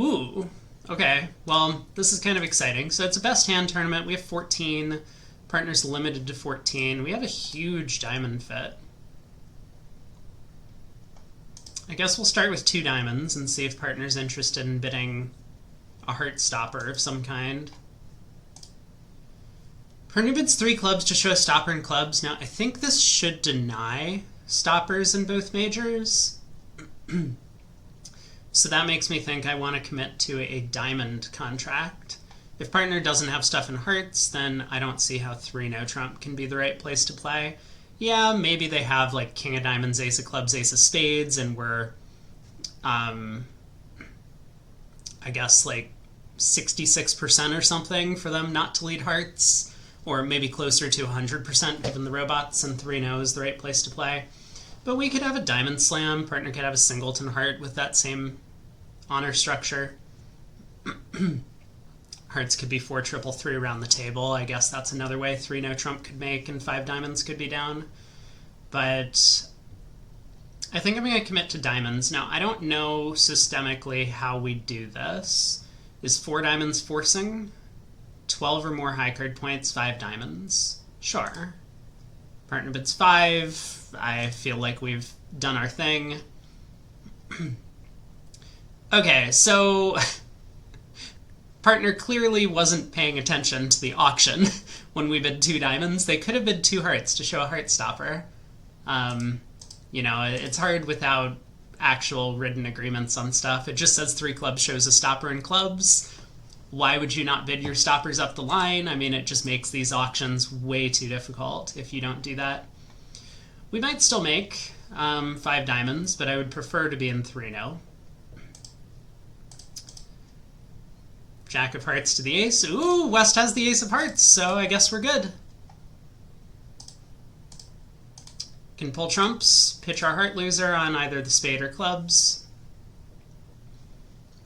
Ooh, okay. Well, this is kind of exciting. So it's a best hand tournament. We have 14. Partners limited to 14. We have a huge diamond fit. I guess we'll start with 2 diamonds and see if partner's interested in bidding a heart stopper of some kind. Partner bids 3 clubs to show a stopper in clubs. Now, I think this should deny stoppers in both majors. So that makes me think I want to commit to a diamond contract. If partner doesn't have stuff in hearts, then I don't see how 3 no trump can be the right place to play. Yeah, maybe they have like king of diamonds, ace of clubs, ace of spades, and we're, I guess like 66% or something for them not to lead hearts, or maybe closer to 100% given the robots, and 3 no is the right place to play. But we could have a diamond slam, partner could have a singleton heart with that same honor structure. Hearts could be 4 triple 3 around the table. I guess that's another way 3 no trump could make and 5 diamonds could be down. But I think I'm going to commit to diamonds. Now, I don't know systemically how we do this. Is 4 diamonds forcing? 12 or more high card points, 5 diamonds. Sure. Partner bids 5. I feel like we've done our thing. Okay, so partner clearly wasn't paying attention to the auction when we bid 2 diamonds. They could have bid 2 hearts to show a heart stopper. You know, it's hard without actual written agreements on stuff. It just says 3 clubs shows a stopper in clubs. Why would you not bid your stoppers up the line? I mean, it just makes these auctions way too difficult if you don't do that. We might still make 5 diamonds, but I would prefer to be in 3 no. Jack of hearts to the ace. Ooh, West has the ace of hearts, so I guess we're good. Can pull trumps, pitch our heart loser on either the spade or clubs.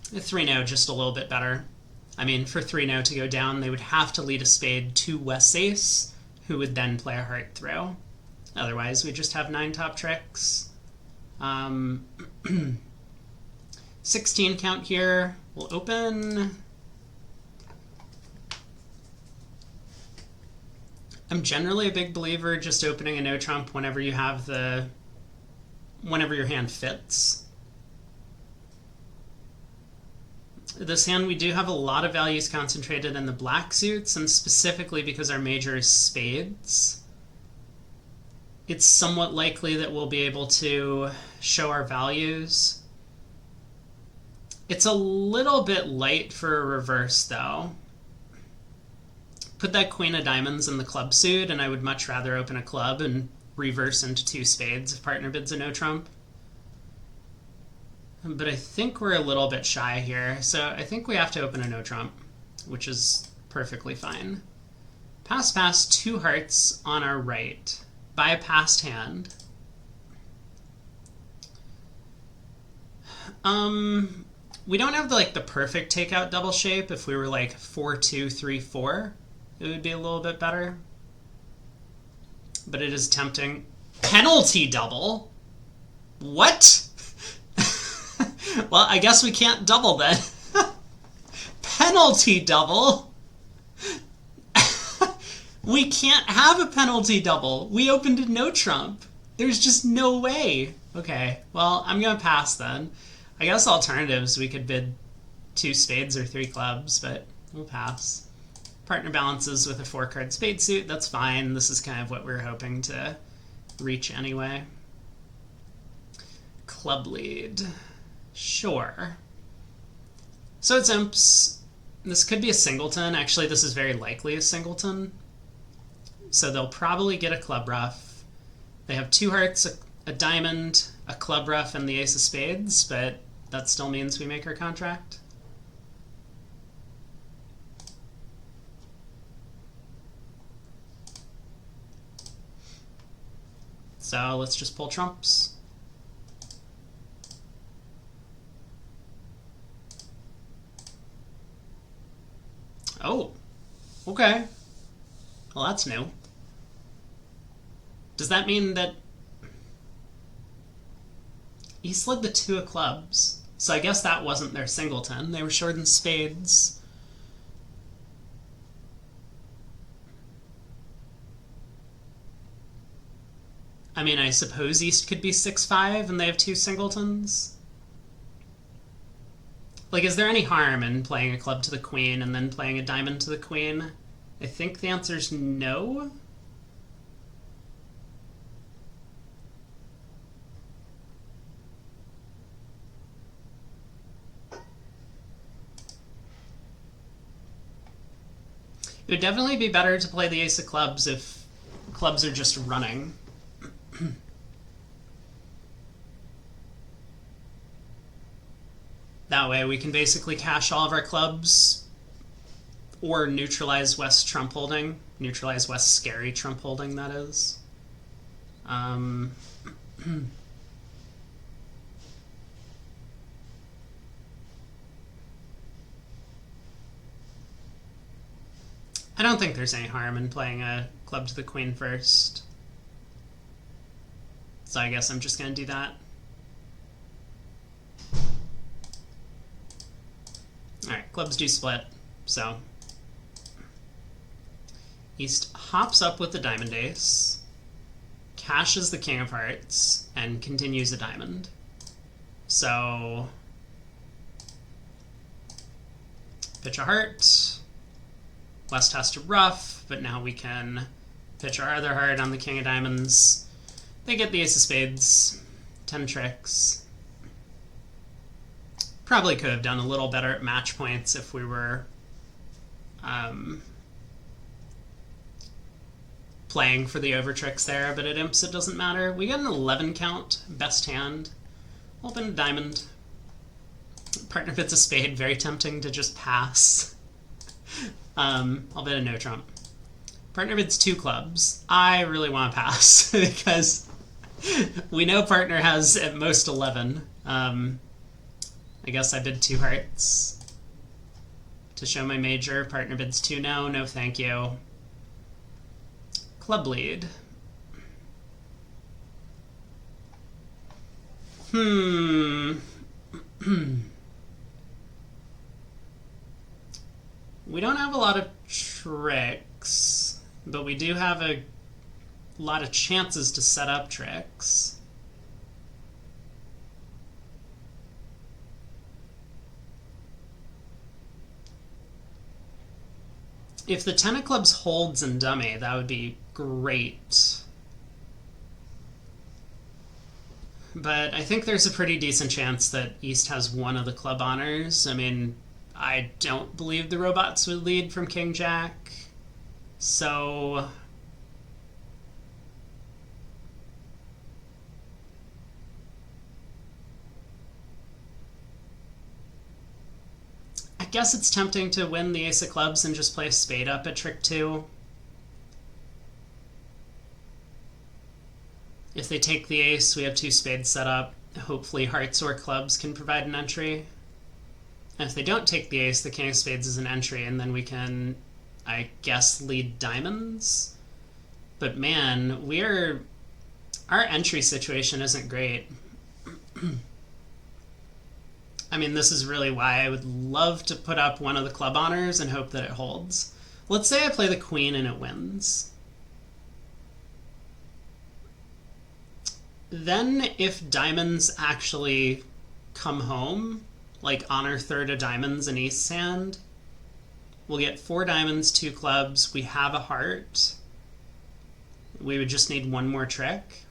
3 no, just a little bit better. I mean, for 3 no to go down, they would have to lead a spade to West's ace, who would then play a heart through. Otherwise, we just have 9 top tricks. 16 count here. We'll open. I'm generally a big believer just opening a no trump whenever you have whenever your hand fits. This hand, we do have a lot of values concentrated in the black suits, and specifically because our major is spades, it's somewhat likely that we'll be able to show our values. It's a little bit light for a reverse, though. Put that queen of diamonds in the club suit, and I would much rather open a club and reverse into 2 spades if partner bids a no trump. But I think we're a little bit shy here, so I think we have to open a no trump, which is perfectly fine. Pass, 2 hearts on our right. By a passed hand. We don't have the perfect takeout double shape. If we were like 4-2, 3-4, it would be a little bit better. But it is tempting. Penalty double? What? Well, I guess we can't double then. Penalty double? We can't have a penalty double. We opened a no trump. There's just no way. Okay, well, I'm going to pass then. I guess alternatives, we could bid 2 spades or 3 clubs, but we'll pass. Partner balances with a 4-card spade suit. That's fine. This is kind of what we were hoping to reach anyway. Club lead. Sure. So it's imps. This could be a singleton. Actually, this is very likely a singleton. So they'll probably get a club ruff. They have 2 hearts, a diamond, a club ruff, and the ace of spades, but that still means we make our contract. So let's just pull trumps. Oh, okay. Well, that's new. Does that mean that he slid the 2 of clubs? So I guess that wasn't their singleton. They were short in spades. I mean, I suppose East could be 6-5 and they have two singletons. Like, is there any harm in playing a club to the queen and then playing a diamond to the queen? I think the answer's no. It would definitely be better to play the ace of clubs if clubs are just running. That way we can basically cash all of our clubs or neutralize West's trump holding. Neutralize West's scary trump holding, that is. I don't think there's any harm in playing a club to the queen first. So I guess I'm just going to do that. Alright, clubs do split, so East hops up with the diamond ace, cashes the king of hearts, and continues a diamond. So pitch a heart. West has to ruff, but now we can pitch our other heart on the king of diamonds. They get the ace of spades, 10 tricks. Probably could have done a little better at match points if we were playing for the over tricks there, but at imps it doesn't matter. We got an 11 count, best hand. Open a diamond. Partner bits a spade, very tempting to just pass. I'll bet a no trump. Partner bids 2 clubs. I really want to pass because we know partner has at most 11. I guess I bid 2 hearts to show my major. Partner bids 2 no. No thank you. Club lead. We don't have a lot of tricks, but we do have a lot of chances to set up tricks. If the 10 of clubs holds in dummy, that would be great. But I think there's a pretty decent chance that East has one of the club honors. I mean, I don't believe the robots would lead from King Jack. So I guess it's tempting to win the ace of clubs and just play a spade up at trick 2. If they take the ace, we have 2 spades set up. Hopefully hearts or clubs can provide an entry. And if they don't take the ace, the king of spades is an entry, and then we can, I guess, lead diamonds. But man, our entry situation isn't great. I mean, this is really why I would love to put up one of the club honors and hope that it holds. Let's say I play the queen and it wins. Then if diamonds actually come home, like honor third of diamonds in East's hand, we'll get 4 diamonds, 2 clubs, we have a heart. We would just need one more trick.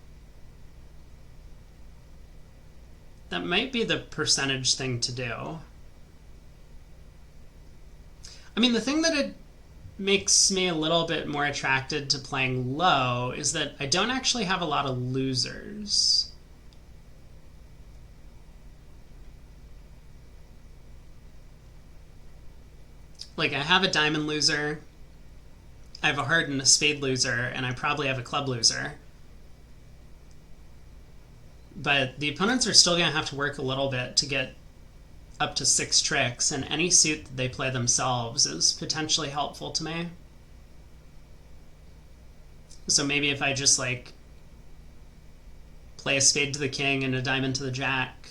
That might be the percentage thing to do. I mean, the thing that it makes me a little bit more attracted to playing low is that I don't actually have a lot of losers. Like, I have a diamond loser, I have a heart and a spade loser, and I probably have a club loser. But the opponents are still going to have to work a little bit to get up to 6 tricks, and any suit that they play themselves is potentially helpful to me. So maybe if I just, like, play a spade to the king and a diamond to the jack,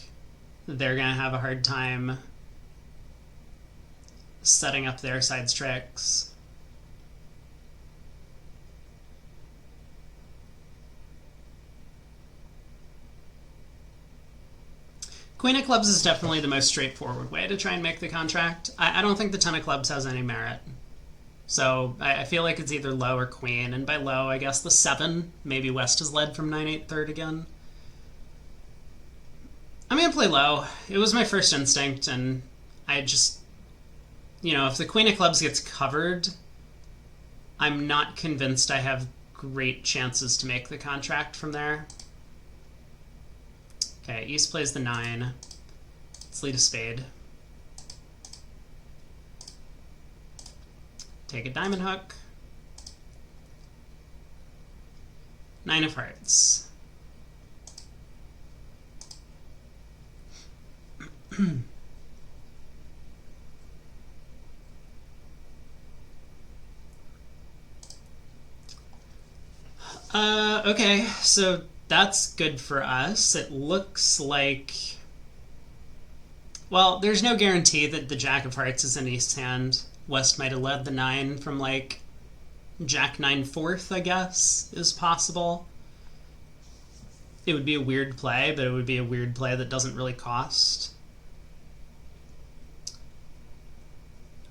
they're going to have a hard time setting up their side's tricks. Queen of clubs is definitely the most straightforward way to try and make the contract. I don't think the 10 of clubs has any merit. So I feel like it's either low or queen, and by low, I guess the 7. Maybe West is led from 9-8 third again. I'm going to play low. It was my first instinct, and I just... if the Queen of clubs gets covered, I'm not convinced I have great chances to make the contract from there. Okay, East plays the 9. Let's lead a spade. Take a diamond hook. 9 of hearts. Okay, so that's good for us. It looks like... Well, there's no guarantee that the Jack of Hearts is in East's hand. West might have led the 9 from, like, Jack 9 4th, I guess, is possible. It would be a weird play, but it would be a weird play that doesn't really cost.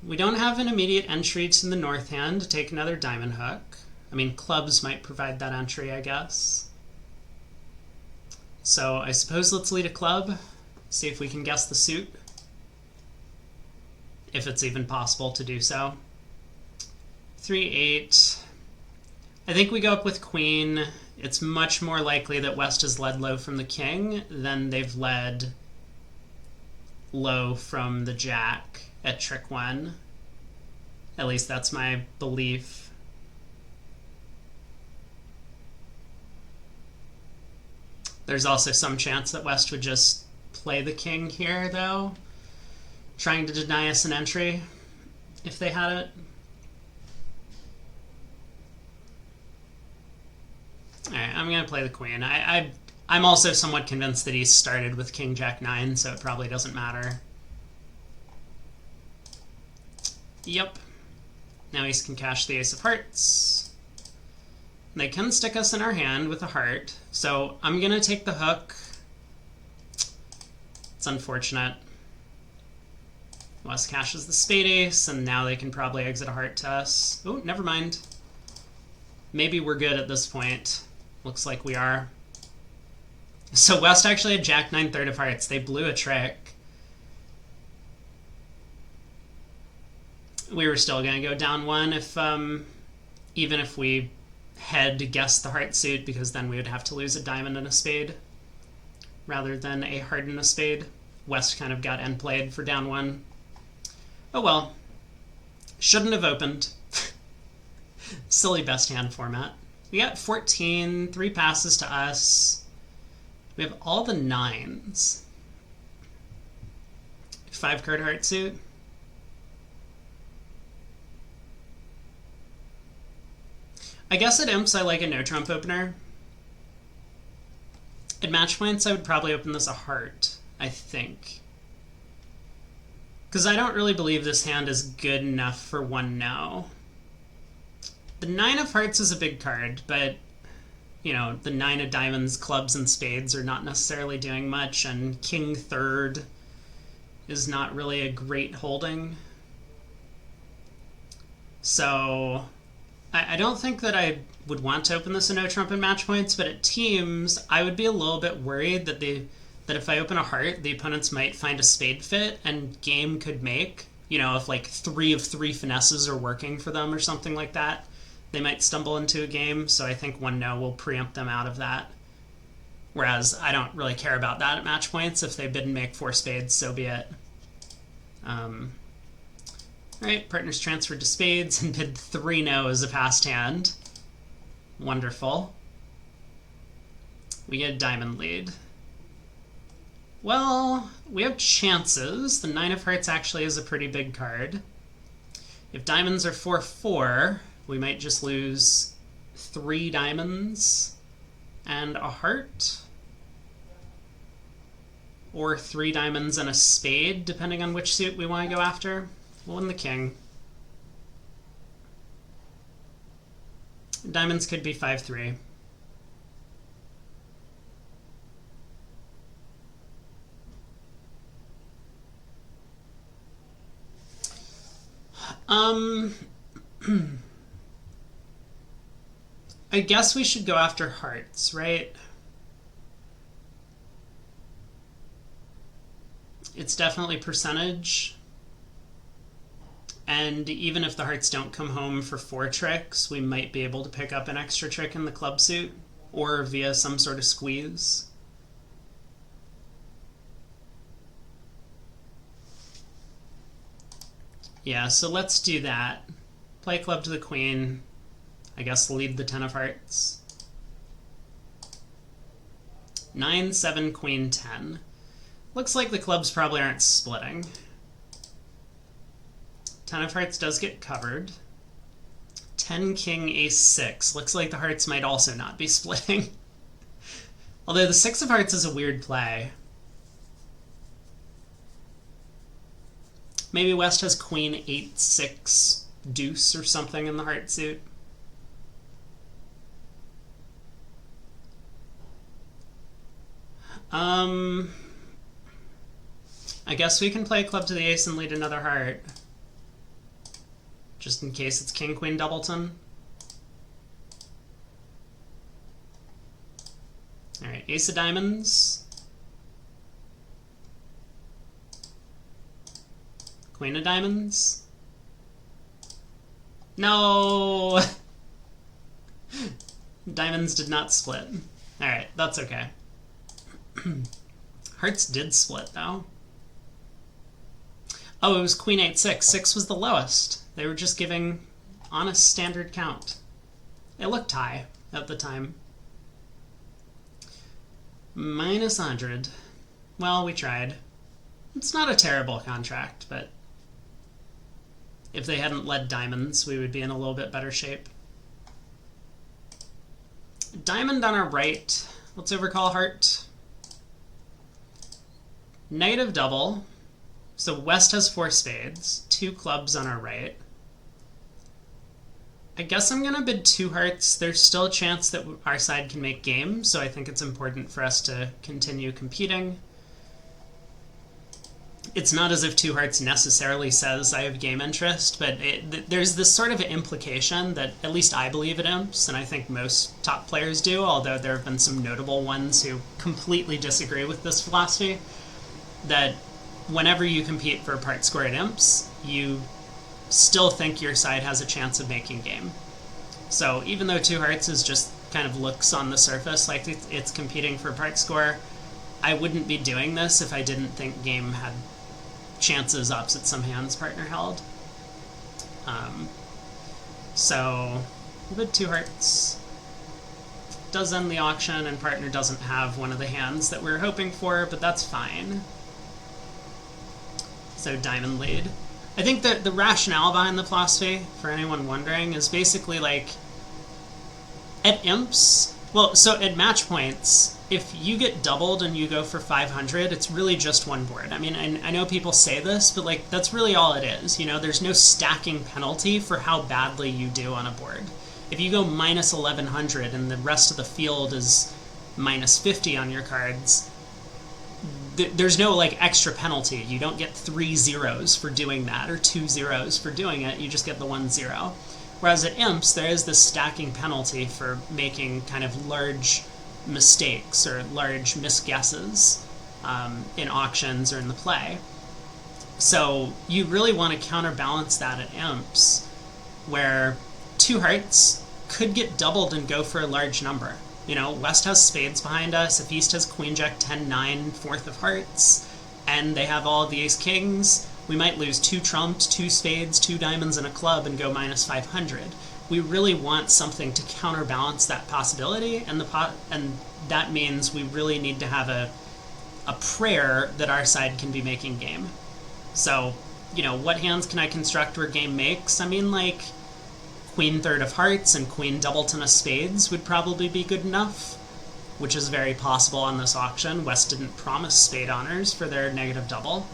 We don't have an immediate entry to the north hand to take another diamond hook. I mean, clubs might provide that entry, I guess. So I suppose let's lead a club, see if we can guess the suit. If it's even possible to do so. 3-8. I think we go up with queen. It's much more likely that West has led low from the king than they've led low from the jack at trick 1. At least that's my belief. There's also some chance that West would just play the king here, though, trying to deny us an entry if they had it. Alright, I'm going to play the queen. I'm also somewhat convinced that he started with king jack 9, so it probably doesn't matter. Yep. Now he can cash the ace of hearts. They can stick us in our hand with a heart, so I'm going to take the hook. It's unfortunate. West cashes the spade ace, and now they can probably exit a heart to us. Oh, never mind. Maybe we're good at this point. Looks like we are. So West actually had jack 9 third of hearts. They blew a trick. We were still going to go down 1 if, even if we had guessed the heart suit, because then we would have to lose a diamond and a spade rather than a heart and a spade. West kind of got end played for down 1. Oh well. Shouldn't have opened. Silly best hand format. We got 14, 3 passes to us. We have all the 9s. 5 card heart suit. I guess at imps I like a no trump opener. At match points I would probably open this a heart, I think. Because I don't really believe this hand is good enough for 1 no. The 9 of hearts is a big card, but, you know, the 9 of diamonds, clubs, and spades are not necessarily doing much, and king third is not really a great holding. So I don't think that I would want to open this in no trump in match points, but at teams, I would be a little bit worried that if I open a heart, the opponents might find a spade fit and game could make. You know, if like 3 of 3 finesses are working for them or something like that, they might stumble into a game. So I think 1 no will preempt them out of that. Whereas I don't really care about that at match points. If they bid and make 4 spades, so be it. Alright, partners transferred to spades and bid 3 no as a passed hand. Wonderful. We get a diamond lead. Well, we have chances. The 9 of hearts actually is a pretty big card. If diamonds are 4-4, we might just lose 3 diamonds and a heart. or 3 diamonds and a spade, depending on which suit we want to go after. We'll win the king. Diamonds could be 5-3. I guess we should go after hearts, right? It's definitely percentage. And even if the hearts don't come home for 4 tricks, we might be able to pick up an extra trick in the club suit or via some sort of squeeze. Yeah, so let's do that. Play club to the queen. I guess lead the 10 of hearts. 9, 7, queen, 10. Looks like the clubs probably aren't splitting. 10 of hearts does get covered. 10, king, ace, 6. Looks like the hearts might also not be splitting. Although the 6 of hearts is a weird play. Maybe West has queen, 8, 6, deuce or something in the heart suit. I guess we can play club to the ace and lead another heart. Just in case it's king, queen, doubleton. Alright, ace of diamonds. Queen of diamonds. No! Diamonds did not split. Alright, that's okay. Hearts did split, though. Oh, it was queen, 8, 6. 6 was the lowest. They were just giving honest standard count. It looked high at the time. Minus 100. Well, we tried. It's not a terrible contract, but if they hadn't led diamonds, we would be in a little bit better shape. Diamond on our right. Let's overcall heart. Negative double. So West has 4 spades, 2 clubs on our right. I guess I'm going to bid 2 hearts. There's still a chance that our side can make game, so I think it's important for us to continue competing. It's not as if 2 hearts necessarily says I have game interest, but there's this sort of implication that at least I believe it imps, and I think most top players do, although there have been some notable ones who completely disagree with this philosophy, that whenever you compete for a part score at imps, you still think your side has a chance of making game. So even though 2 hearts is just kind of looks on the surface like it's competing for part score, I wouldn't be doing this if I didn't think game had chances opposite some hands partner held. So we'll bid 2 hearts. Does end the auction, and partner doesn't have one of the hands that we were hoping for, but that's fine. So diamond lead. I think that the rationale behind the philosophy, for anyone wondering, is basically like, at imps, well, so at match points, if you get doubled and you go for 500, it's really just one board. I mean, I know people say this, but like that's really all it is. You know, there's no stacking penalty for how badly you do on a board. If you go minus 1100 and the rest of the field is minus 50 on your cards, there's no like extra penalty. You don't get 3 zeros for doing that or 2 zeros for doing it. You just get the 1 0. Whereas at imps, there is this stacking penalty for making kind of large mistakes or large misguesses in auctions or in the play. So you really want to counterbalance that at imps, where 2 hearts could get doubled and go for a large number. You know, West has spades behind us. If East has queen, jack, 10, 9, 4th of hearts, and they have all of the ace kings, we might lose 2 trumps, 2 spades, 2 diamonds, and a club and go minus 500. We really want something to counterbalance that possibility, and that means we really need to have a prayer that our side can be making game. So, you know, what hands can I construct where game makes? I mean, like, queen 3rd of hearts and queen doubleton of spades would probably be good enough. which is very possible on this auction. West didn't promise spade honors for their negative double.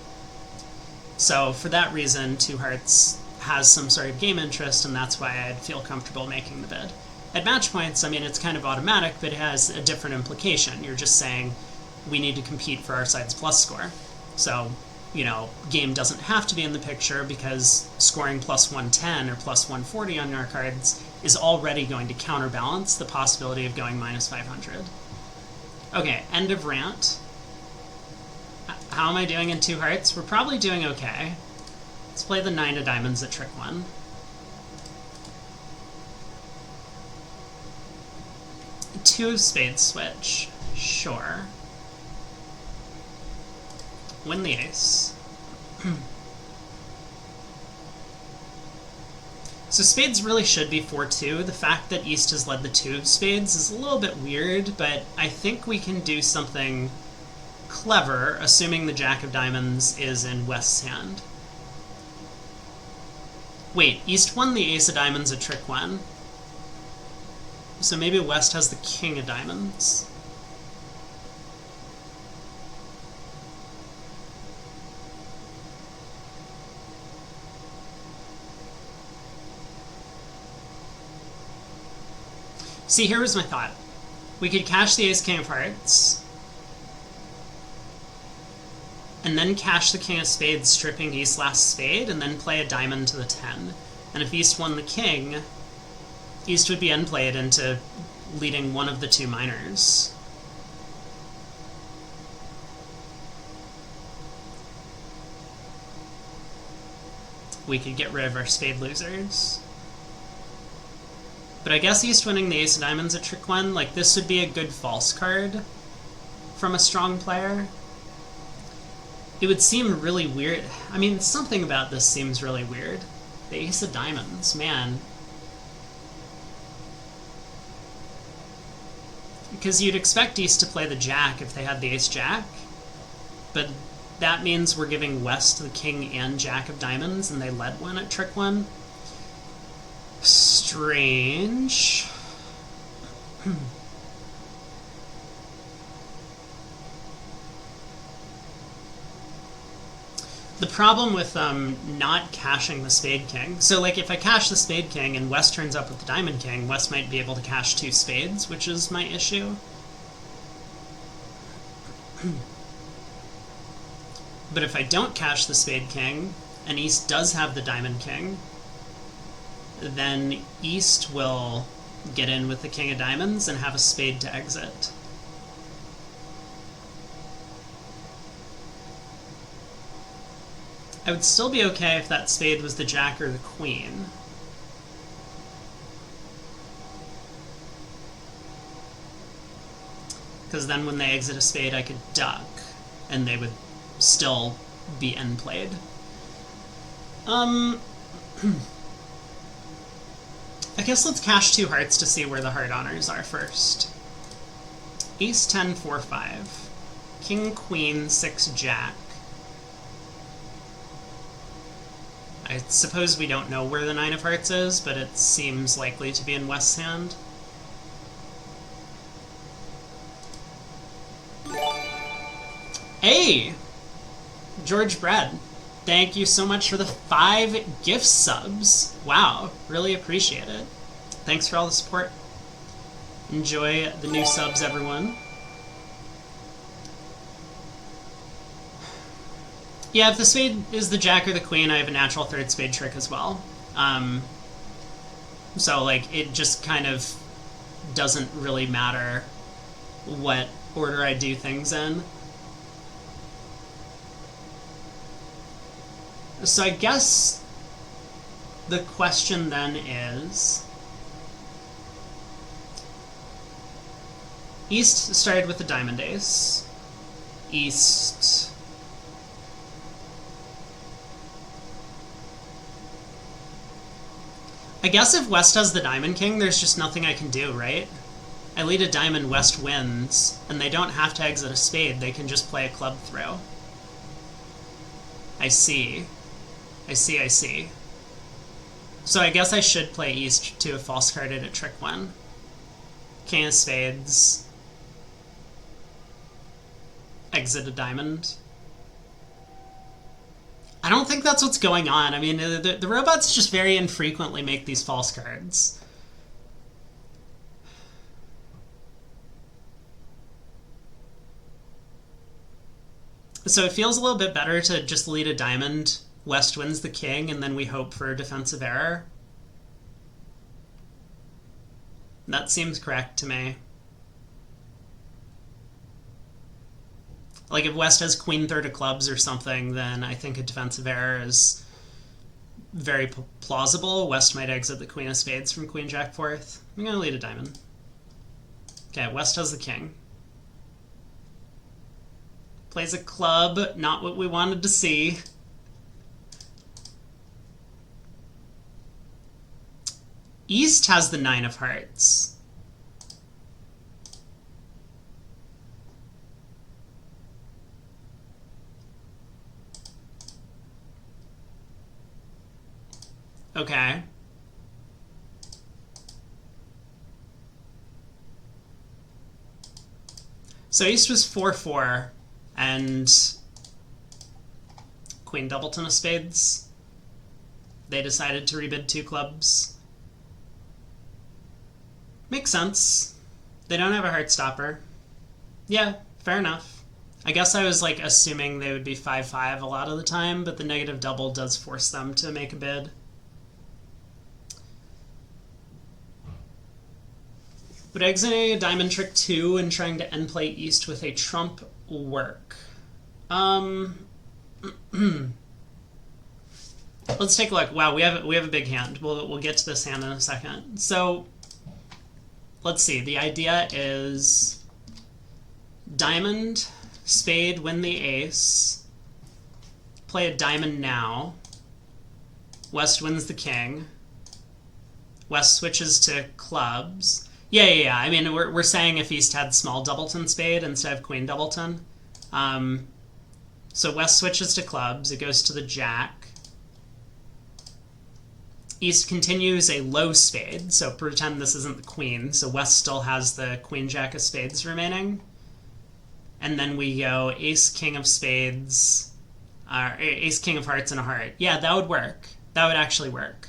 So for that reason, two hearts has some sort of game interest, and that's why I'd feel comfortable making the bid. At match points, I mean, it's kind of automatic, but it has a different implication. You're just saying we need to compete for our side's plus score. So, you know, game doesn't have to be in the picture because scoring plus 110 or plus 140 on our cards is already going to counterbalance the possibility of going minus 500. Okay, end of rant. How am I doing in two hearts? We're probably doing okay. Let's play the 9 of diamonds at trick 1. Two of spades switch. Sure. Win the ace. So spades really should be 4-2. The fact that East has led the 2 of spades is a little bit weird, but I think we can do something clever, assuming the Jack of diamonds is in West's hand. Wait, East won the ace of diamonds at trick 1. So maybe West has the king of diamonds. See, here was my thought. We could cash the ace king of hearts, and then cash the king of spades, stripping East's last spade, and then play a diamond to the 10. And if East won the king, East would be unplayed into leading one of the 2 minors. We could get rid of our spade losers. But I guess East winning the ace of diamonds at trick 1, like, this would be a good false card from a strong player. It would seem really weird. I mean, something about this seems really weird. The ace of diamonds, man. Because you'd expect East to play the jack if they had the ace-jack, but that means we're giving West the king and jack of diamonds, and they led one at trick 1. Strange. The problem with not cashing the spade king, so like if I cash the spade king and West turns up with the diamond king, West might be able to cash 2 spades, which is my issue. But if I don't cash the spade king, and East does have the diamond king, then East will get in with the king of diamonds and have a spade to exit. I would still be okay if that spade was the jack or the queen. Because then when they exit a spade, I could duck, and they would still be end played. I guess let's cash 2 hearts to see where the heart honors are first. Ace 10 4 5. King queen 6 jack. I suppose we don't know where the 9 of hearts is, but it seems likely to be in West's hand. Hey! George Bread, thank you so much for the 5 gift subs. Wow, really appreciate it. Thanks for all the support. Enjoy the new subs, everyone. Yeah, if the spade is the jack or the queen, I have a natural 3rd spade trick as well. So, like, it just kind of doesn't really matter what order I do things in. So I guess the question then is, East started with the diamond ace. East... I guess if West has the diamond king, there's just nothing I can do, right? I lead a diamond, West wins, and they don't have to exit a spade, they can just play a club throw. I see. I see. So I guess I should play East to have false carded at trick 1. King of spades. exit a diamond. I don't think that's what's going on. I mean, the robots just very infrequently make these false cards. So it feels a little bit better to just lead a diamond, West wins the king, and then we hope for a defensive error. That seems correct to me. Like, if West has queen third of clubs or something, then I think a defensive error is very plausible. West might exit the queen of spades from queen jack fourth. I'm going to lead a diamond. Okay, West has the king. Plays a club, not what we wanted to see. East has the nine of hearts. Okay. So East was 4-4, and Queen doubleton of spades. They decided to rebid two clubs. Makes sense. They don't have a heart stopper. Yeah, fair enough. I guess I was like assuming they would be 5-5 a lot of the time, but the negative double does force them to make a bid. Would exiting a diamond trick 2 and trying to end play East with a trump work? Let's take a look. Wow, we have a big hand. We'll get to this hand in a second. So let's see. The idea is diamond, spade, win the ace. Play a diamond now. West wins the king. West switches to clubs. Yeah. I mean, we're saying if East had small doubleton spade instead of queen doubleton. So West switches to clubs. It goes to the jack. East continues a low spade, so pretend this isn't the queen. So West still has the queen jack of spades remaining. And then we go ace king of spades, ace king of hearts and a heart. Yeah, that would work. That would actually work.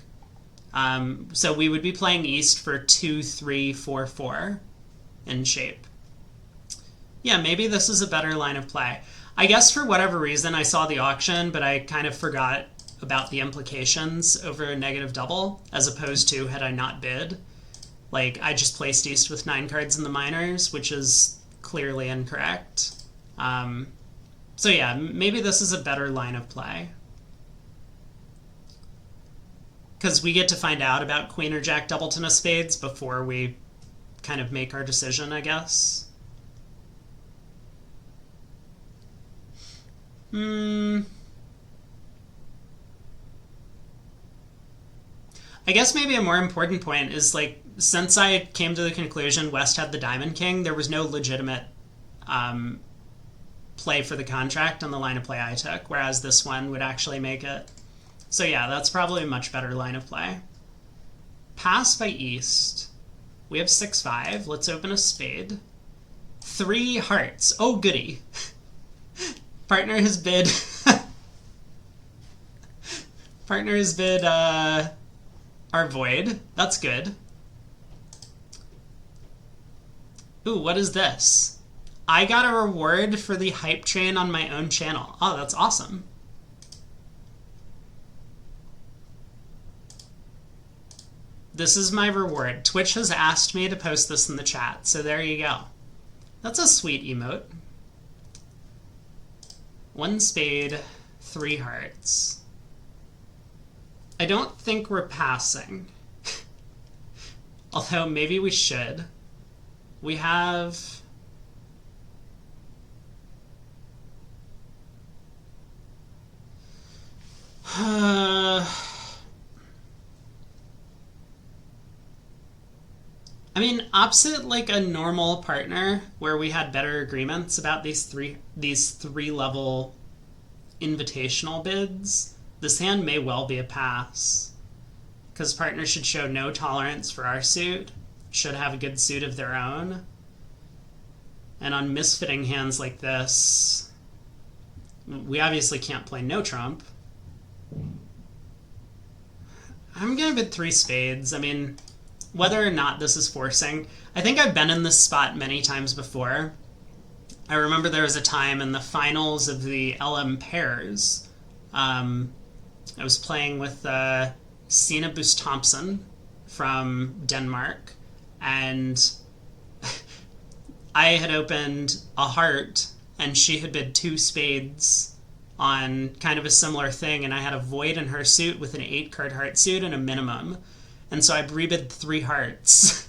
So we would be playing East for 2-3-4-4 in shape. Yeah, maybe this is a better line of play. I guess for whatever reason I saw the auction, but I kind of forgot about the implications over a negative double, as opposed to had I not bid. Like, I just placed East with 9 cards in the minors, which is clearly incorrect. So yeah, maybe this is a better line of play. Because we get to find out about queen or jack doubleton of spades before we kind of make our decision, I guess. I guess maybe a more important point is, like, since I came to the conclusion West had the diamond king, there was no legitimate play for the contract on the line of play I took, whereas this one would actually make it. So yeah, that's probably a much better line of play. Pass by East. We have 6-5. Let's open a spade. 3 hearts. Oh, goody. Partner has bid... Partner has bid our void. That's good. Ooh, what is this? I got a reward for the hype train on my own channel. Oh, that's awesome. This is my reward. Twitch has asked me to post this in the chat, so there you go. That's a sweet emote. 1 spade, 3 hearts. I don't think we're passing. Although maybe we should. We have... I mean, opposite like a normal partner where we had better agreements about these three level invitational bids, this hand may well be a pass. Because partner should show no tolerance for our suit, should have a good suit of their own. And on misfitting hands like this, we obviously can't play no trump. I'm gonna bid 3 spades. I mean, whether or not this is forcing, I think I've been in this spot many times before. I remember there was a time in the finals of the LM pairs, I was playing with Sina Boost Thompson from Denmark, and I had opened a heart, and she had bid 2 spades on kind of a similar thing, and I had a void in her suit with an 8-card heart suit and a minimum. And so I rebid 3 hearts.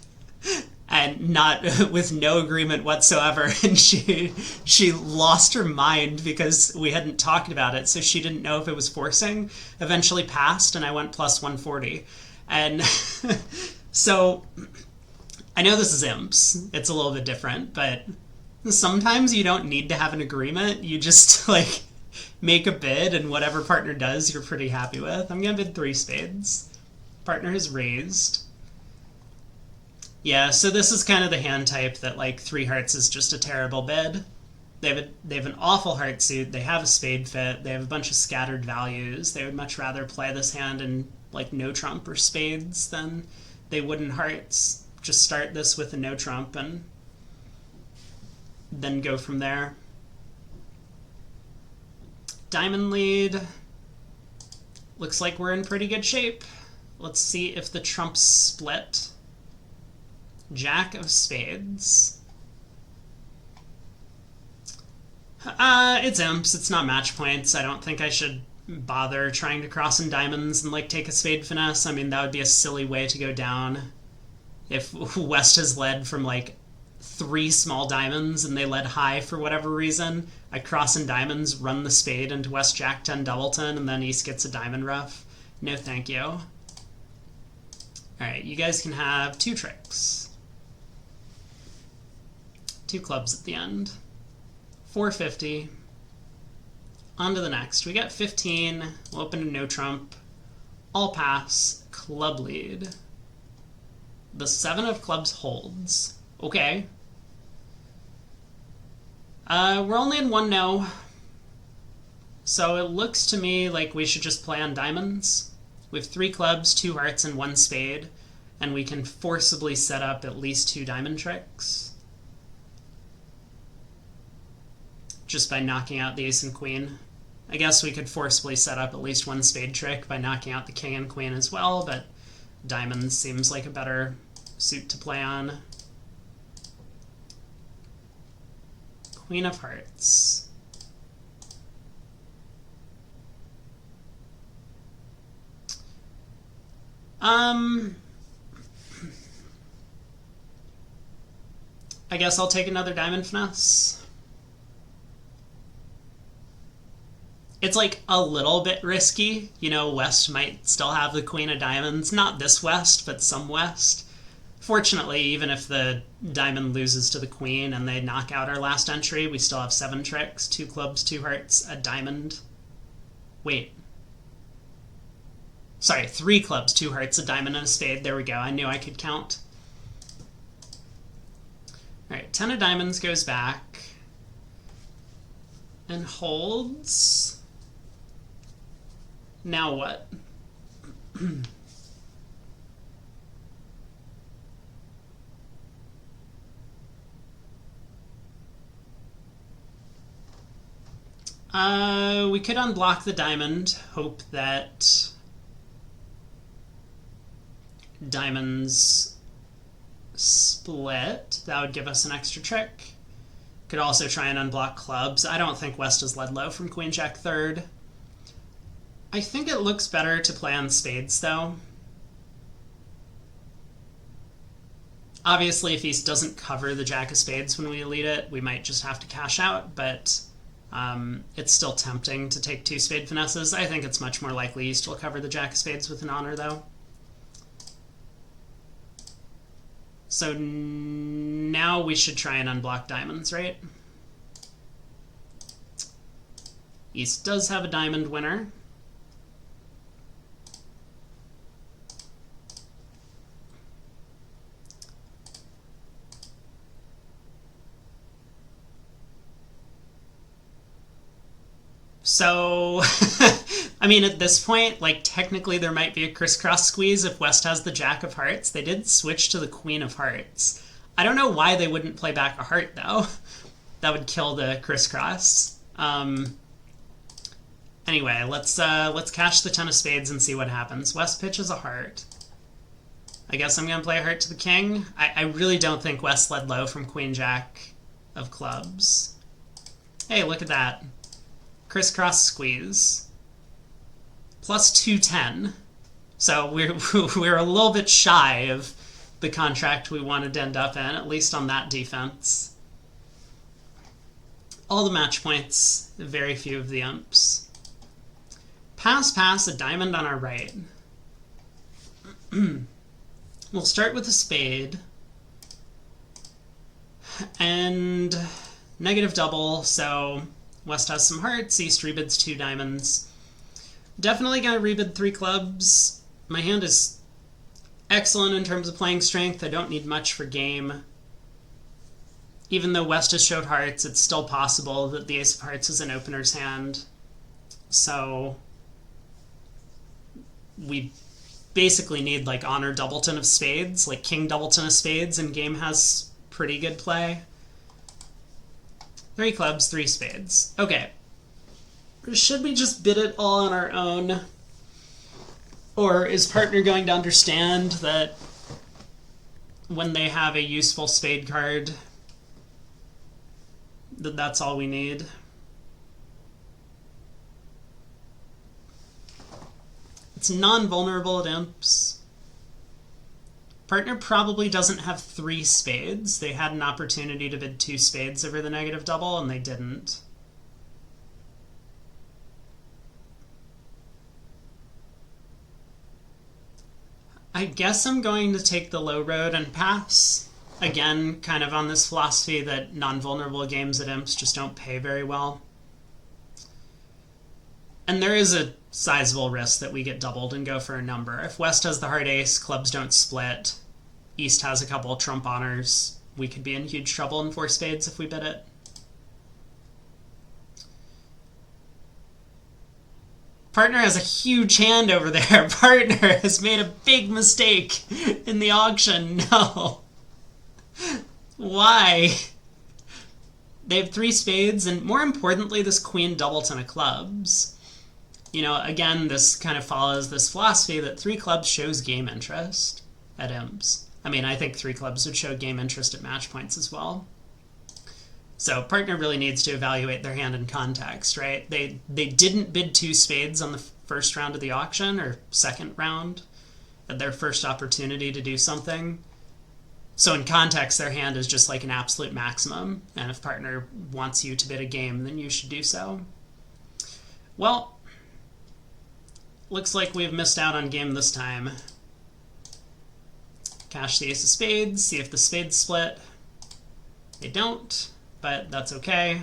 And not with no agreement whatsoever, and she lost her mind because we hadn't talked about it, so she didn't know if it was forcing. Eventually passed, and I went plus 140. And so I know this is imps. It's a little bit different, but sometimes you don't need to have an agreement. You just like make a bid, and whatever partner does, you're pretty happy with. I'm gonna bid 3 spades. Partner has raised. Yeah, so this is kind of the hand type that like 3 hearts is just a terrible bid. They have an awful heart suit. They have a spade fit. They have a bunch of scattered values. They would much rather play this hand in like no trump or spades than they would in hearts. Just start this with a no trump and then go from there. Diamond lead. Looks like we're in pretty good shape. Let's see if the trumps split. Jack of spades. It's imps. It's not match points. I don't think I should bother trying to cross in diamonds and like take a spade finesse. I mean, that would be a silly way to go down. If West has led from like 3 small diamonds and they led high for whatever reason, I cross in diamonds, run the spade into West Jack 10 doubleton, and then East gets a diamond rough. No thank you. Alright, you guys can have 2 tricks. 2 clubs at the end. 450. On to the next. We got 15. We'll open a no trump. All pass. Club lead. The 7 of clubs holds. Okay. We're only in 1 no. So it looks to me like we should just play on diamonds. We have 3 clubs, 2 hearts, and 1 spade. And we can forcibly set up at least 2 diamond tricks. Just by knocking out the ace and queen. I guess we could forcibly set up at least 1 spade trick by knocking out the king and queen as well, but diamonds seems like a better suit to play on. Queen of hearts. I guess I'll take another diamond finesse. It's like a little bit risky. You know, West might still have the queen of diamonds. Not this West, but some West. Fortunately, even if the diamond loses to the queen and they knock out our last entry, we still have 7 tricks, 2 clubs, 2 hearts, a diamond. Wait. Sorry, 3 clubs, 2 hearts, a diamond, and a spade. There we go. I knew I could count. Alright, 10 of diamonds goes back and holds. Now what? We could unblock the diamond, hope that diamonds split. That would give us an extra trick. Could also try and unblock clubs. I don't think West is led low from Queen Jack third. I think it looks better to play on spades, though. Obviously, if East doesn't cover the Jack of Spades when we elite it, we might just have to cash out, but it's still tempting to take 2 spade finesses. I think it's much more likely East will cover the Jack of Spades with an honor, though. So now we should try and unblock diamonds, right? East does have a diamond winner. So, I mean, at this point, like, technically there might be a crisscross squeeze if West has the Jack of Hearts. They did switch to the Queen of Hearts. I don't know why they wouldn't play back a heart, though. That would kill the crisscross. Anyway, let's cash the 10 of spades and see what happens. West pitches a heart. I guess I'm going to play a heart to the king. I really don't think West led low from Queen Jack of clubs. Hey, look at that. Crisscross squeeze. Plus 210. So we're a little bit shy of the contract we wanted to end up in, at least on that defense. All the match points, very few of the imps. Pass, pass, a diamond on our right. We'll start with a spade. And negative double, so West has some hearts, East rebids 2 diamonds. Definitely gonna rebid 3 clubs. My hand is excellent in terms of playing strength. I don't need much for game. Even though West has showed hearts, it's still possible that the ace of hearts is an opener's hand. So we basically need like honor doubleton of spades, like king doubleton of spades, and game has pretty good play. 3 clubs, 3 spades. Okay. Should we just bid it all on our own? Or is partner going to understand that when they have a useful spade card, that's all we need? It's non-vulnerable at imps. Partner probably doesn't have 3 spades. They had an opportunity to bid 2 spades over the negative double, and they didn't. I guess I'm going to take the low road and pass. Again, kind of on this philosophy that non-vulnerable games at imps just don't pay very well. And there is a sizable risk that we get doubled and go for a number. If West has the heart ace, clubs don't split. East has a couple of trump honors. We could be in huge trouble in 4 spades if we bid it. Partner has a huge hand over there. Partner has made a big mistake in the auction. No. Why? They have 3 spades, and more importantly, this queen doubleton of clubs. You know, again, this kind of follows this philosophy that 3 clubs shows game interest at imps. I mean, I think 3 clubs would show game interest at match points as well. So partner really needs to evaluate their hand in context, right? They didn't bid 2 spades on the first round of the auction, or second round, at their first opportunity to do something. So in context, their hand is just like an absolute maximum, and if partner wants you to bid a game, then you should do so. Well, looks like we've missed out on game this time. Cash the ace of spades, see if the spades split. They don't, but that's okay.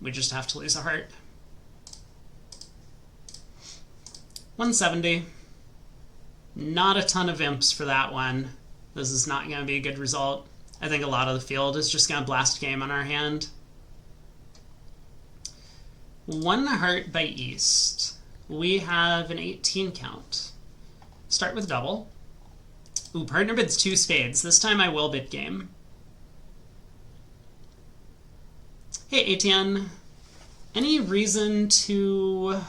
We just have to lose a heart. 170. Not a ton of imps for that one. This is not going to be a good result. I think a lot of the field is just going to blast game on our hand. 1 heart by East. We have an 18 count. Start with double. Ooh, partner bids 2 spades. This time I will bid game. Hey, Etienne. Any reason to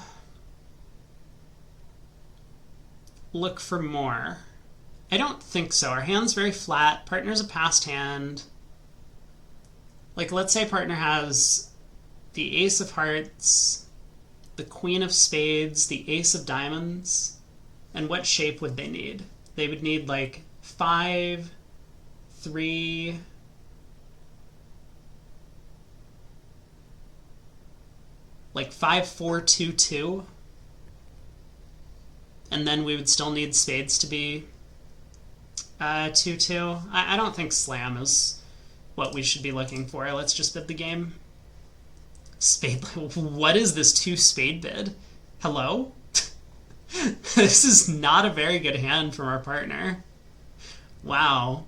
look for more? I don't think so. Our hand's very flat. Partner's a passed hand. Like, let's say partner has the ace of hearts, the queen of spades, the ace of diamonds. And what shape would they need? They would need like 5, 3, like 5, 4, 2, 2. And then we would still need spades to be 2, 2. I don't think slam is what we should be looking for. Let's just bid the game. Spade. What is this 2 spade bid? Hello? This is not a very good hand from our partner. Wow.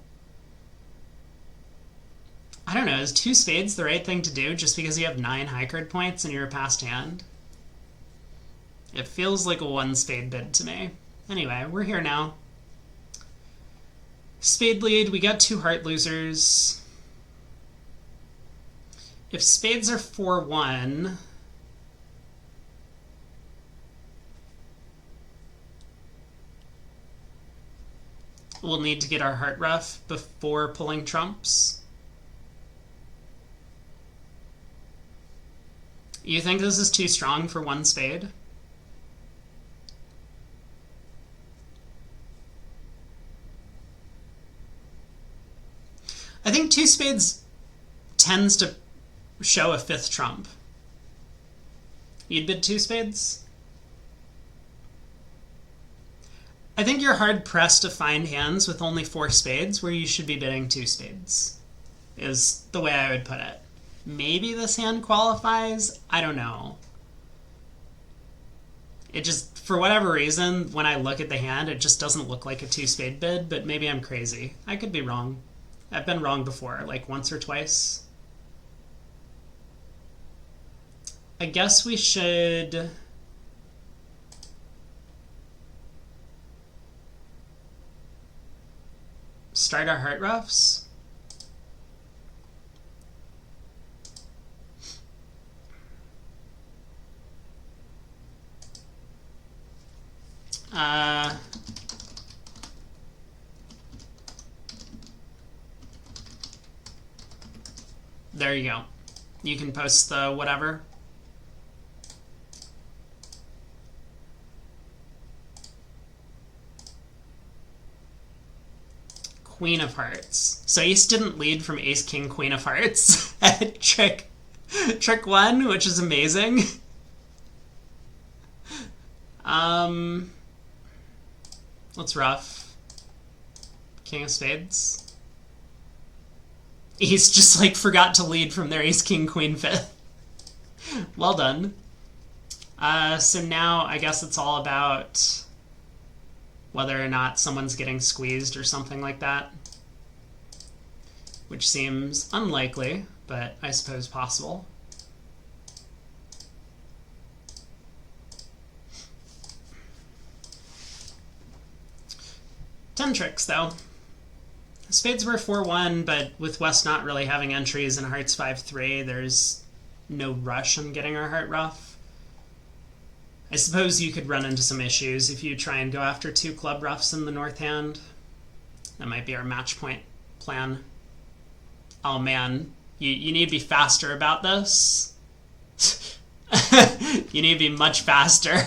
I don't know, is 2 spades the right thing to do just because you have 9 high card points and you're a passed hand? It feels like a 1 spade bid to me. Anyway, we're here now. Spade lead, we got 2 heart losers. If spades are 4-1, we'll need to get our heart rough before pulling trumps. You think this is too strong for 1 spade? I think 2 spades tends to show a 5th trump. You'd bid 2 spades? I think you're hard-pressed to find hands with only 4 spades where you should be bidding 2 spades, is the way I would put it. Maybe this hand qualifies? I don't know. It just, for whatever reason, when I look at the hand, it just doesn't look like a 2 spade bid, but maybe I'm crazy. I could be wrong. I've been wrong before, like once or twice. I guess we should start our heart roughs. There you go. You can post the whatever. Queen of Hearts. So Ace didn't lead from Ace, King, Queen of Hearts at trick 1, which is amazing. What's rough? King of Spades. Ace just like forgot to lead from their Ace, King, Queen 5th. Well done. So now I guess it's all about whether or not someone's getting squeezed or something like that, which seems unlikely, but I suppose possible. Ten tricks, though. Spades were 4-1, but with West not really having entries and Hearts 5-3, there's no rush on getting our heart rough. I suppose you could run into some issues if you try and go after 2 club roughs in the north hand. That might be our match point plan. Oh man, you need to be faster about this. You need to be much faster.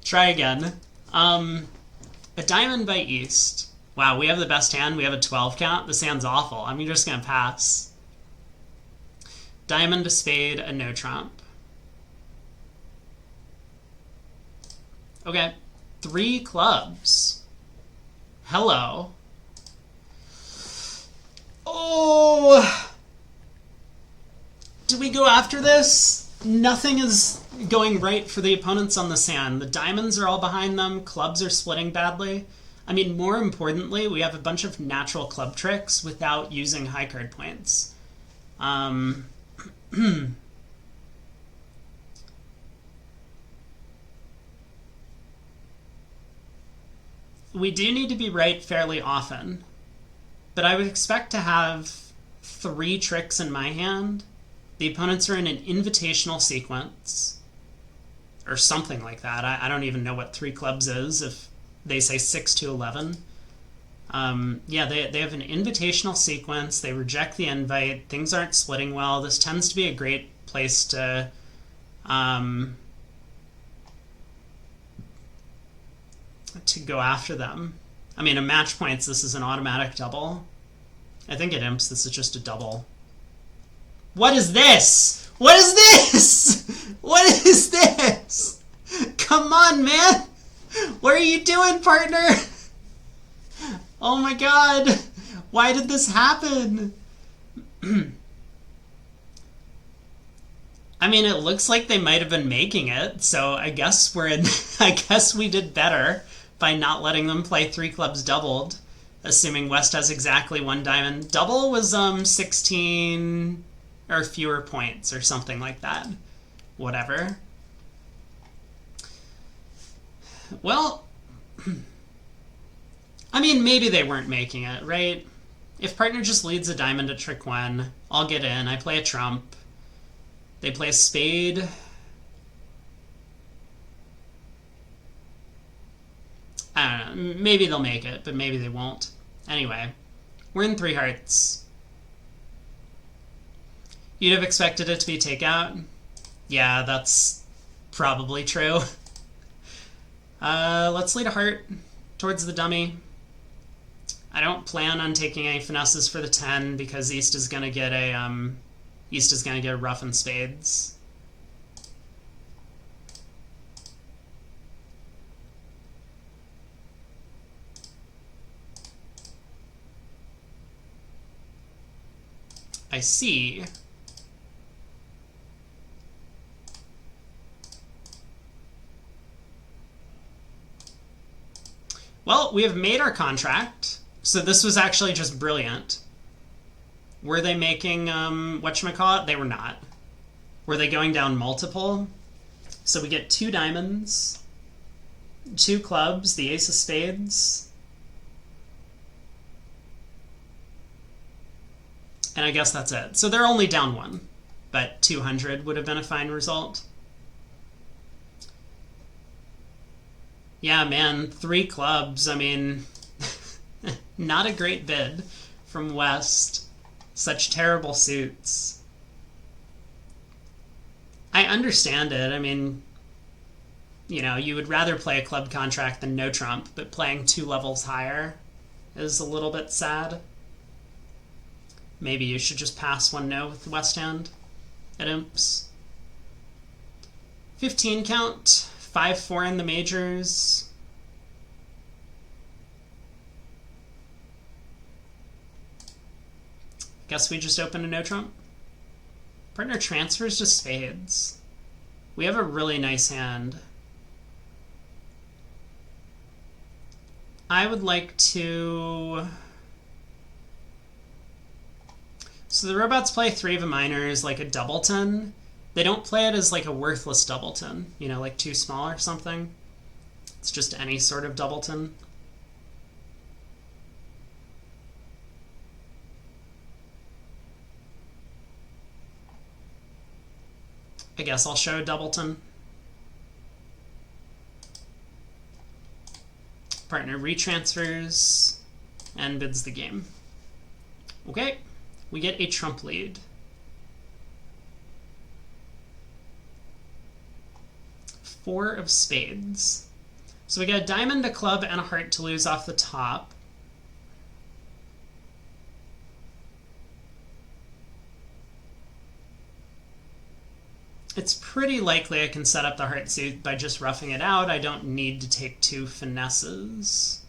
Try again. A diamond by East. Wow, we have the best hand. We have a 12 count. This hand's awful. I'm just going to pass. Diamond, a spade, a no trump. Okay, 3 clubs. Hello. Oh! Do we go after this? Nothing is going right for the opponents on this hand. The diamonds are all behind them. Clubs are splitting badly. I mean, more importantly, we have a bunch of natural club tricks without using high card points. We do need to be right fairly often, but I would expect to have 3 tricks in my hand. The opponents are in an invitational sequence, or something like that. I don't even know what 3 clubs is if they say 6 to 11. Yeah, they have an invitational sequence. They reject the invite. Things aren't splitting well. This tends to be a great place to go after them. I mean, in match points, this is an automatic double. I think at imps, this is just a double. What is this? What is this? What is this? Come on, man. What are you doing, partner? Oh my god. Why did this happen? I mean, it looks like they might have been making it, so I guess we're in I guess we did better by not letting them play 3 clubs doubled Assuming West has exactly one diamond. Double was 16 or fewer points or something like that. Whatever. Well, I mean, maybe they weren't making it, right? If partner just leads a diamond at trick 1, I'll get in. I play a trump. They play a spade. I don't know. Maybe they'll make it, but maybe they won't. Anyway, we're in 3 hearts. You'd have expected it to be takeout? Yeah, that's probably true. Let's lead a heart towards the dummy. I don't plan on taking any finesses for the 10 because East is gonna get a rough and spades. I see. Well, we have made our contract. So this was actually just brilliant. Were they making, whatchamacallit? They were not. Were they going down multiple? So we get 2 diamonds, 2 clubs, the ace of spades. And I guess that's it. So they're only down 1, but 200 would have been a fine result. Yeah, man, 3 clubs. I mean, not a great bid from West. Such terrible suits. I understand it. I mean, you know, you would rather play a club contract than no trump, but playing 2 levels higher is a little bit sad. Maybe you should just pass 1-0 with the West hand at Imps. 15 count, 5-4 in the majors. Guess we just open a no trump. Partner transfers to spades. We have a really nice hand. I would like to... So the robots play 3 of a minors like a doubleton. They don't play it as like a worthless doubleton, you know, like too small or something. It's just any sort of doubleton. I guess I'll show doubleton. Partner retransfers and bids the game. Okay, we get a trump lead. Four of spades. So we get a diamond, a club, and a heart to lose off the top. It's pretty likely I can set up the heart suit by just roughing it out. I don't need to take 2 finesses.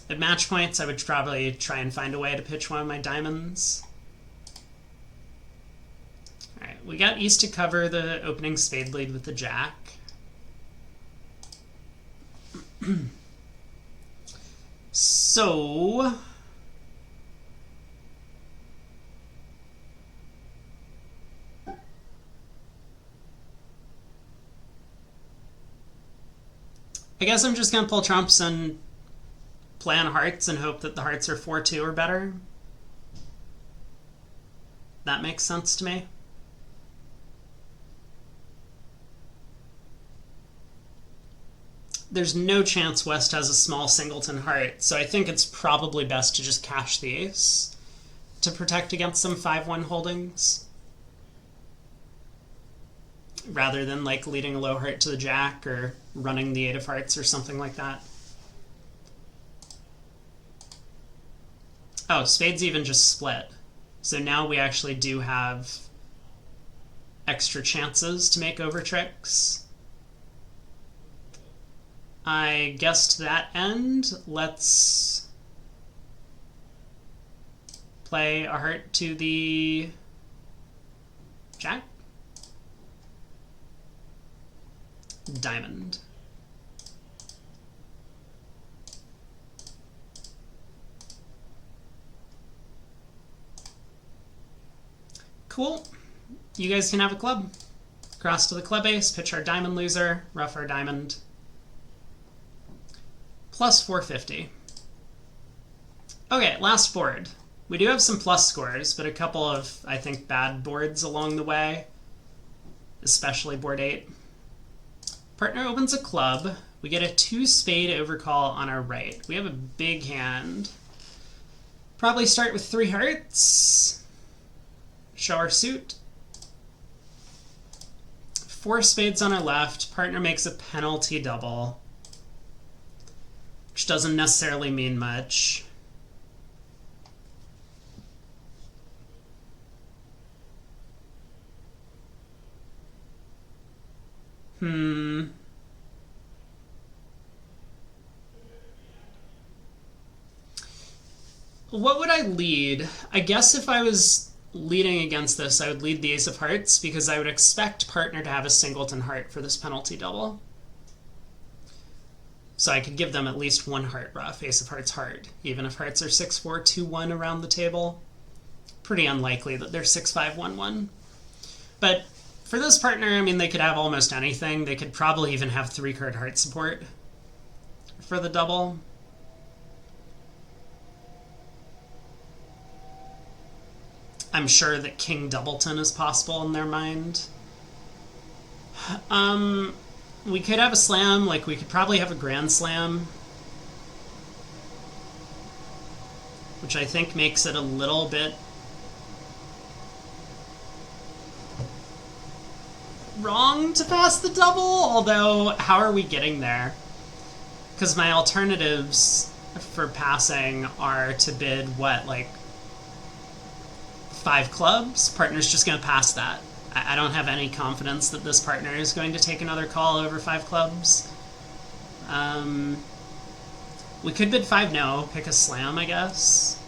At match points, I would probably try and find a way to pitch one of my diamonds. Alright, we got East to cover the opening spade lead with the jack. So... I guess I'm just going to pull trumps and play on hearts and hope that the hearts are 4-2 or better. That makes sense to me. There's no chance West has a small singleton heart, so I think it's probably best to just cash the ace to protect against some 5-1 holdings, rather than like leading a low heart to the jack or running the 8 of hearts or something like that. Oh, spades even just split. So now we actually do have extra chances to make over tricks. I guess to that end, let's play a heart to the jack. Diamond. Cool. You guys can have a club. Cross to the club ace, pitch our diamond loser, rough our diamond. Plus 450. Okay, last board. We do have some plus scores, but a couple of, I think, bad boards along the way. Especially board 8. Partner opens a club. We get a 2 spade overcall on our right. We have a big hand. Probably start with 3 hearts. Show our suit. 4 spades on our left. Partner makes a penalty double, which doesn't necessarily mean much. What would I lead? I guess if I was leading against this, I would lead the ace of hearts because I would expect partner to have a singleton heart for this penalty double. So I could give them at least 1 heart rough, ace of hearts heart, even if hearts are 6-4, 2-1 around the table. Pretty unlikely that they're 6-5, 1-1. But for this partner, I mean, they could have almost anything. They could probably even have 3-card heart support for the double. I'm sure that King Doubleton is possible in their mind. We could have a slam, like we could probably have a grand slam, which I think makes it a little bit wrong to pass the double, although how are we getting there? Because my alternatives for passing are to bid, what, like 5 clubs? Partner's just going to pass that. I don't have any confidence that this partner is going to take another call over 5 clubs. We could bid 5 no, pick a slam, I guess.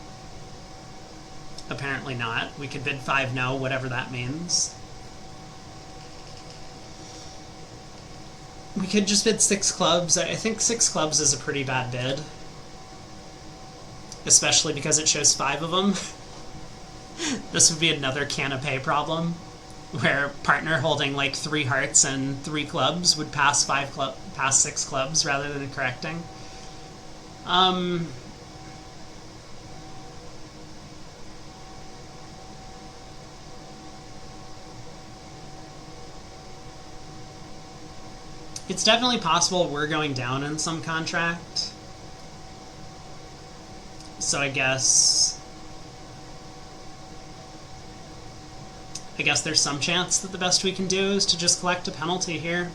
Apparently not. We could bid 5 no, whatever that means. We could just bid 6 clubs. I think 6 clubs is a pretty bad bid. Especially because it shows 5 of them. This would be another canapé problem, where partner holding like 3 hearts and 3 clubs would pass 6 clubs rather than correcting. It's definitely possible we're going down in some contract. So I guess there's some chance that the best we can do is to just collect a penalty here.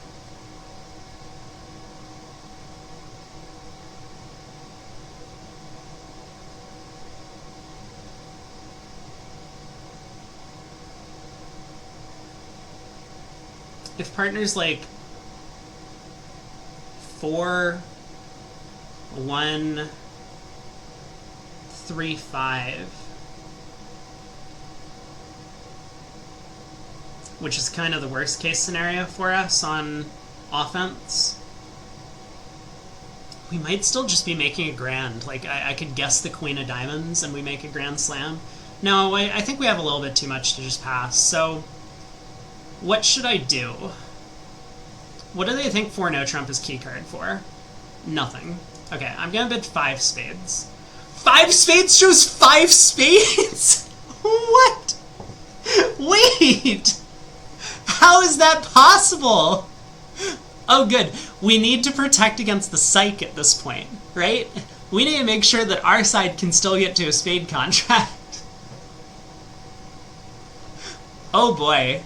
If partner's like 4, 1, 3, 5, which is kind of the worst case scenario for us on offense, we might still just be making a grand. Like, I could guess the queen of diamonds and we make a grand slam. No, I think we have a little bit too much to just pass. So what should I do? What do they think 4 no trump is key card for? Nothing. Okay, I'm gonna bid 5 spades. 5 spades shows 5 spades? What? Wait! How is that possible? Oh, good. We need to protect against the psych at this point, right? We need to make sure that our side can still get to a spade contract. Oh boy.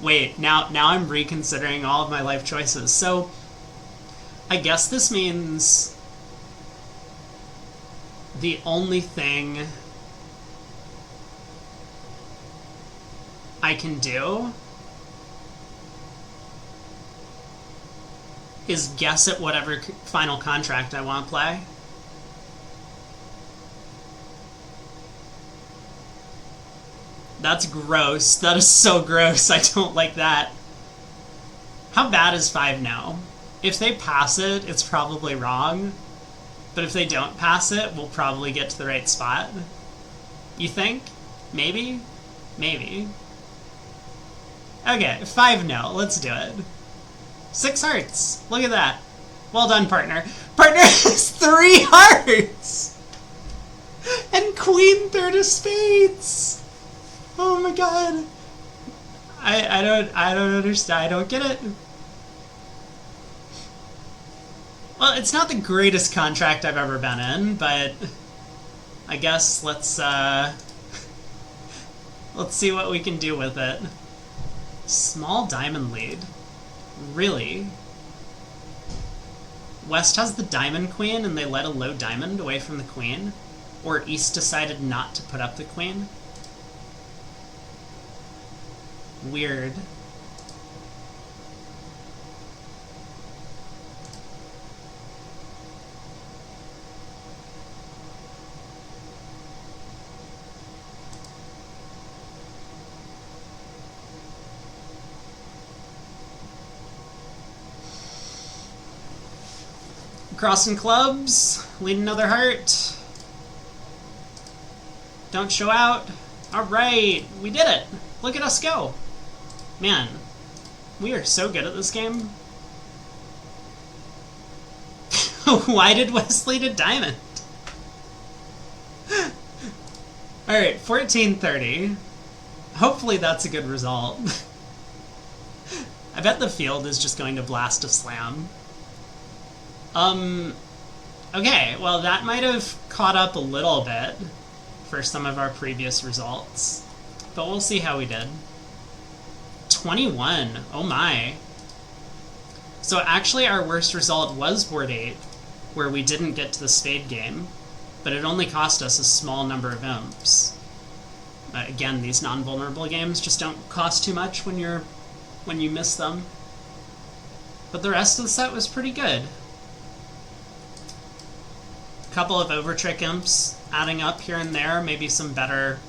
Wait, now I'm reconsidering all of my life choices. So, I guess this means the only thing I can do is guess at whatever final contract I want to play. That's gross. That is so gross. I don't like that. How bad is 5 no? If they pass it, it's probably wrong. But if they don't pass it, we'll probably get to the right spot. You think? Maybe? Maybe. Okay, 5-0. Let's do it. 6 hearts. Look at that. Well done, partner. Partner has 3 hearts! And queen third of spades! Oh my god. I don't understand. I don't get it. Well, it's not the greatest contract I've ever been in, but I guess let's see what we can do with it. Small diamond lead. Really? West has the diamond queen and they let a low diamond away from the queen? Or East decided not to put up the queen? Weird. Crossing clubs, lead another heart. Don't show out. Alright, we did it. Look at us go. Man, we are so good at this game. Why did West lead a diamond? Alright, 1430. Hopefully that's a good result. I bet the field is just going to blast a slam. Okay, well that might have caught up a little bit for some of our previous results, but we'll see how we did. 21, oh my. So actually our worst result was board 8, where we didn't get to the spade game, but it only cost us a small number of imps. Again, these non-vulnerable games just don't cost too much when you miss them. But the rest of the set was pretty good. Couple of overtrick imps adding up here and there, maybe some better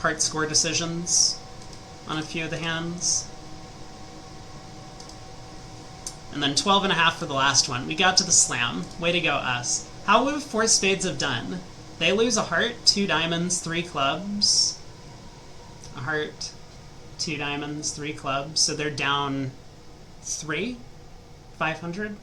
part score decisions on a few of the hands. And then 12.5 for the last one. We got to the slam. Way to go, us. How would 4 spades have done? They lose a heart, 2 diamonds, 3 clubs. A heart, 2 diamonds, 3 clubs. So they're down 3? 500?